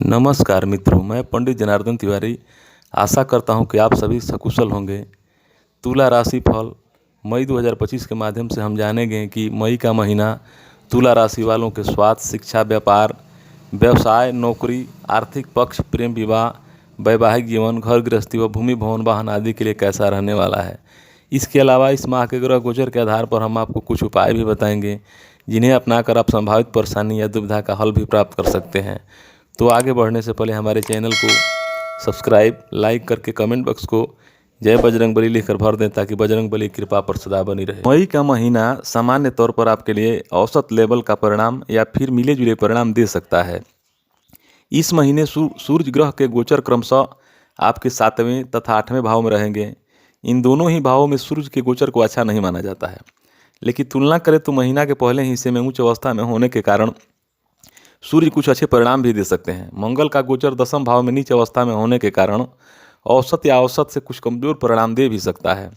नमस्कार मित्रों, मैं पंडित जनार्दन तिवारी आशा करता हूं कि आप सभी सकुशल होंगे। तुला राशि फल मई 2025 के माध्यम से हम जानेंगे कि मई का महीना तुला राशि वालों के स्वास्थ्य, शिक्षा, व्यापार, व्यवसाय, नौकरी, आर्थिक पक्ष, प्रेम विवाह, वैवाहिक जीवन, घर गृहस्थी व भूमि भवन वाहन आदि के लिए कैसा रहने वाला है। इसके अलावा इस माह के ग्रह गोचर के आधार पर हम आपको कुछ उपाय भी बताएंगे जिन्हें अपनाकर आप संभावित परेशानी या दुविधा का हल भी प्राप्त कर सकते हैं। तो आगे बढ़ने से पहले हमारे चैनल को सब्सक्राइब, लाइक करके कमेंट बॉक्स को जय बजरंगबली लिखकर भर दें ताकि बजरंगबली की कृपा पर सदा बनी रहे। मई का महीना सामान्य तौर पर आपके लिए औसत लेवल का परिणाम या फिर मिले जुले परिणाम दे सकता है। इस महीने सूर्य ग्रह के गोचर क्रमशः आपके 7वें तथा 8वें भाव में रहेंगे। इन दोनों ही भावों में सूर्य के गोचर को अच्छा नहीं माना जाता है, लेकिन तुलना करें तो महीना के पहले हिस्से में उच्च अवस्था में होने के कारण सूर्य कुछ अच्छे परिणाम भी दे सकते हैं। मंगल का गोचर 10वें भाव में नीच अवस्था में होने के कारण औसत या औसत से कुछ कमजोर परिणाम दे भी सकता है।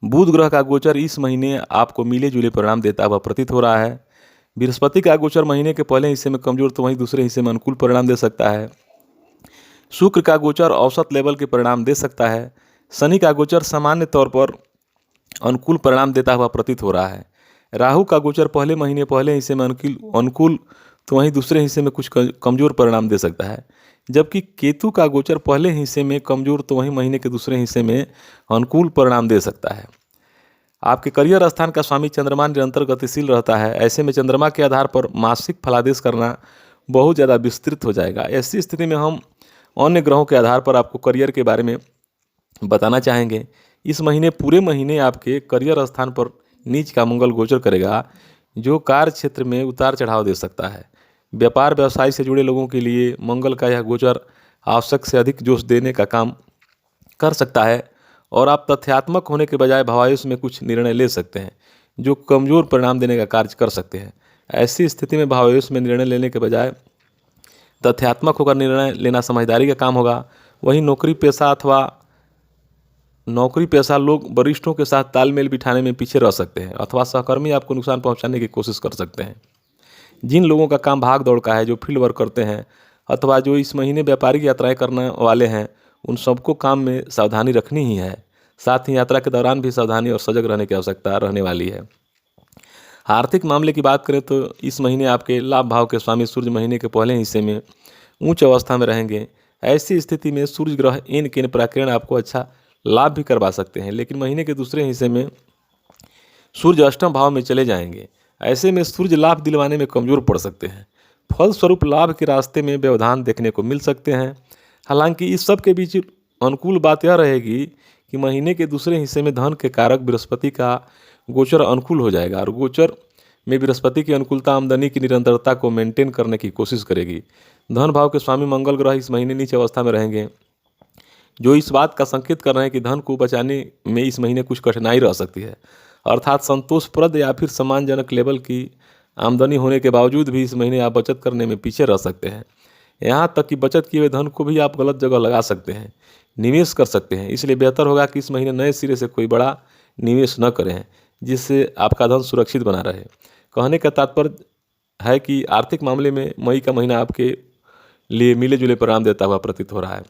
बुध ग्रह का गोचर इस महीने आपको मिले जुले परिणाम देता हुआ प्रतीत हो रहा है। बृहस्पति का गोचर महीने के पहले हिस्से में कमजोर तो वहीं दूसरे हिस्से में अनुकूल परिणाम दे सकता है। शुक्र का गोचर औसत लेवल के परिणाम दे सकता है। शनि का गोचर सामान्य तौर पर अनुकूल परिणाम देता हुआ प्रतीत हो रहा है। राहु का गोचर पहले हिस्से में अनुकूल तो वहीं दूसरे हिस्से में कुछ कमजोर परिणाम दे सकता है, जबकि केतु का गोचर पहले हिस्से में कमजोर तो वहीं महीने के दूसरे हिस्से में अनुकूल परिणाम दे सकता है। आपके करियर स्थान का स्वामी चंद्रमा निरंतर गतिशील रहता है। ऐसे में चंद्रमा के आधार पर मासिक फलादेश करना बहुत ज़्यादा विस्तृत हो जाएगा। ऐसी स्थिति में हम अन्य ग्रहों के आधार पर आपको करियर के बारे में बताना चाहेंगे। इस महीने पूरे महीने आपके करियर स्थान पर नीच का मंगल गोचर करेगा, जो कार्य क्षेत्र में उतार चढ़ाव दे सकता है। व्यापार व्यवसाय से जुड़े लोगों के लिए मंगल का यह गोचर आवश्यक से अधिक जोश देने का काम कर सकता है और आप तथ्यात्मक होने के बजाय भावावेश में कुछ निर्णय ले सकते हैं जो कमजोर परिणाम देने का कार्य कर सकते हैं। ऐसी स्थिति में भावावेश में निर्णय लेने के बजाय तथ्यात्मक होकर निर्णय लेना समझदारी का काम होगा। वहीं नौकरी पेशा लोग वरिष्ठों के साथ तालमेल बिठाने में पीछे रह सकते हैं अथवा सहकर्मी आपको नुकसान पहुंचाने की कोशिश कर सकते हैं। जिन लोगों का काम भाग दौड़ का है, जो फील्ड वर्क करते हैं अथवा जो इस महीने व्यापारिक यात्राएं करने वाले हैं, उन सबको काम में सावधानी रखनी ही है। साथ ही यात्रा के दौरान भी सावधानी और सजग रहने की आवश्यकता रहने वाली है। आर्थिक मामले की बात करें तो इस महीने आपके लाभ भाव के स्वामी सूर्य महीने के पहले हिस्से में उच्च अवस्था में रहेंगे। ऐसी स्थिति में सूर्य ग्रह इन किन प्रकरण आपको अच्छा लाभ भी करवा सकते हैं, लेकिन महीने के दूसरे हिस्से में सूर्य अष्टम भाव में चले जाएंगे। ऐसे में सूर्य लाभ दिलवाने में कमजोर पड़ सकते हैं। फलस्वरूप लाभ के रास्ते में व्यवधान देखने को मिल सकते हैं। हालांकि इस सब के बीच अनुकूल बात यह रहेगी कि महीने के दूसरे हिस्से में धन के कारक बृहस्पति का गोचर अनुकूल हो जाएगा और गोचर में बृहस्पति की अनुकूलता आमदनी की निरंतरता को मेंटेन करने की कोशिश करेगी। धन भाव के स्वामी मंगल ग्रह इस महीने नीच अवस्था में रहेंगे, जो इस बात का संकेत कर रहे हैं कि धन को बचाने में इस महीने कुछ कठिनाई रह सकती है। अर्थात संतोषप्रद या फिर सम्मानजनक लेवल की आमदनी होने के बावजूद भी इस महीने आप बचत करने में पीछे रह सकते हैं। यहाँ तक कि बचत किए हुए धन को भी आप गलत जगह लगा सकते हैं, निवेश कर सकते हैं। इसलिए बेहतर होगा कि इस महीने नए सिरे से कोई बड़ा निवेश न करें, जिससे आपका धन सुरक्षित बना रहे। कहने का तात्पर्य है कि आर्थिक मामले में मई का महीना आपके लिए मिले जुले परिणाम देता हुआ प्रतीत हो रहा है।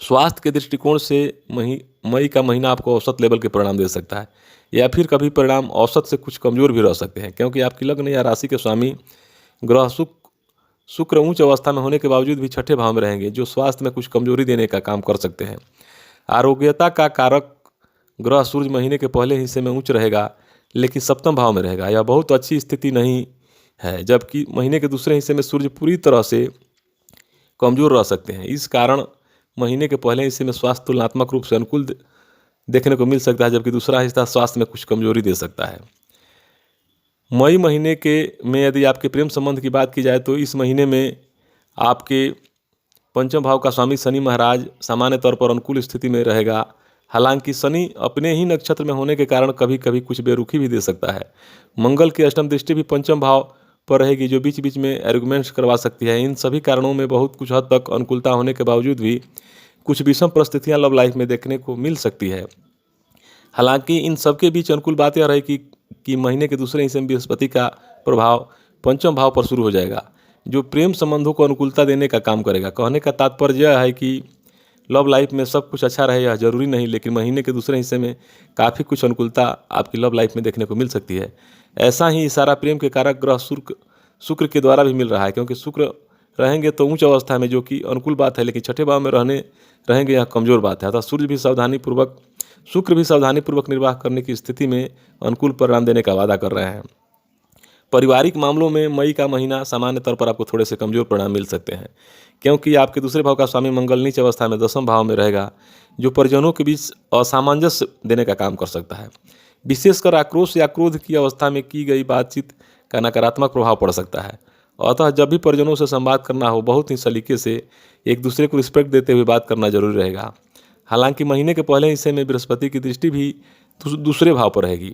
स्वास्थ्य के दृष्टिकोण से मई का महीना आपको औसत लेवल के परिणाम दे सकता है, या फिर कभी परिणाम औसत से कुछ कमजोर भी रह सकते हैं, क्योंकि आपकी लग्न या राशि के स्वामी ग्रह शुक्र उच्च अवस्था में होने के बावजूद भी छठे भाव में रहेंगे, जो स्वास्थ्य में कुछ कमजोरी देने का काम कर सकते हैं। आरोग्यता का कारक ग्रह सूर्य महीने के पहले हिस्से में उच्च रहेगा, लेकिन सप्तम भाव में रहेगा। यह बहुत अच्छी स्थिति नहीं है, जबकि महीने के दूसरे हिस्से में सूर्य पूरी तरह से कमजोर रह सकते हैं। इस कारण महीने के पहले हिस्से में स्वास्थ्य तुलनात्मक रूप से अनुकूल देखने को मिल सकता है, जबकि दूसरा हिस्सा स्वास्थ्य में कुछ कमजोरी दे सकता है। मई महीने में यदि आपके प्रेम संबंध की बात की जाए तो इस महीने में आपके पंचम भाव का स्वामी शनि महाराज सामान्य तौर पर अनुकूल स्थिति में रहेगा। हालांकि शनि अपने ही नक्षत्र में होने के कारण कभी कभी कुछ बेरुखी भी दे सकता है। मंगल की अष्टम दृष्टि भी पंचम भाव पर रहेगी, जो बीच बीच में आर्गुमेंट्स करवा सकती है। इन सभी कारणों में बहुत कुछ हद तक अनुकूलता होने के बावजूद भी कुछ विषम परिस्थितियां लव लाइफ में देखने को मिल सकती है। हालांकि इन सबके बीच अनुकूल बात यह रहेगी कि महीने के दूसरे हिस्से में बृहस्पति का प्रभाव पंचम भाव पर शुरू हो जाएगा, जो प्रेम संबंधों को अनुकूलता देने का काम करेगा। कहने का तात्पर्य यह है कि लव लाइफ में सब कुछ अच्छा रहे यह जरूरी नहीं, लेकिन महीने के दूसरे हिस्से में काफ़ी कुछ अनुकूलता आपकी लव लाइफ में देखने को मिल सकती है। ऐसा ही इशारा प्रेम के कारक ग्रह शुक्र के द्वारा भी मिल रहा है, क्योंकि शुक्र रहेंगे तो उच्च अवस्था में, जो कि अनुकूल बात है, लेकिन छठे भाव में रहेंगे यह कमज़ोर बात है। अतः शुक्र भी सावधानीपूर्वक निर्वाह करने की स्थिति में अनुकूल परिणाम देने का वादा कर रहे हैं। पारिवारिक मामलों में मई का महीना सामान्य तौर पर आपको थोड़े से कमजोर परिणाम मिल सकते हैं, क्योंकि आपके दूसरे भाव का स्वामी मंगल नीच अवस्था में दसम भाव में रहेगा, जो परिजनों के बीच असामंजस्य देने का काम कर सकता है। विशेषकर आक्रोश या क्रोध की अवस्था में की गई बातचीत का नकारात्मक प्रभाव पड़ सकता है। अतः जब भी परिजनों से संवाद करना हो, बहुत ही सलीके से एक दूसरे को रिस्पेक्ट देते हुए बात करना जरूरी रहेगा। हालांकि महीने के पहले हिस्से में बृहस्पति की दृष्टि भी दूसरे भाव पर रहेगी,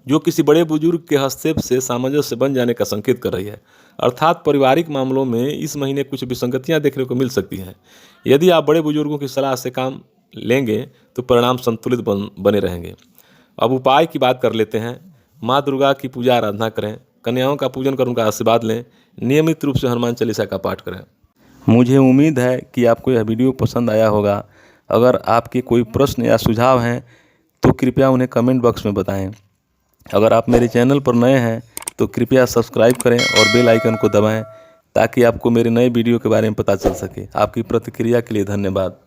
जो किसी बड़े बुजुर्ग के हस्तक्षेप से सामंजस्य बन जाने का संकेत कर रही है। अर्थात पारिवारिक मामलों में इस महीने कुछ विसंगतियां देखने को मिल सकती हैं। यदि आप बड़े बुजुर्गों की सलाह से काम लेंगे तो परिणाम संतुलित बने रहेंगे। अब उपाय की बात कर लेते हैं। माँ दुर्गा की पूजा आराधना करें, कन्याओं का पूजन कर उनका आशीर्वाद लें, नियमित रूप से हनुमान चालीसा का पाठ करें। मुझे उम्मीद है कि आपको यह वीडियो पसंद आया होगा। अगर आपके कोई प्रश्न या सुझाव हैं तो कृपया उन्हें कमेंट बॉक्स में बताएं। अगर आप मेरे चैनल पर नए हैं तो कृपया सब्सक्राइब करें और बेल आइकन को दबाएं, ताकि आपको मेरे नए वीडियो के बारे में पता चल सके। आपकी प्रतिक्रिया के लिए धन्यवाद।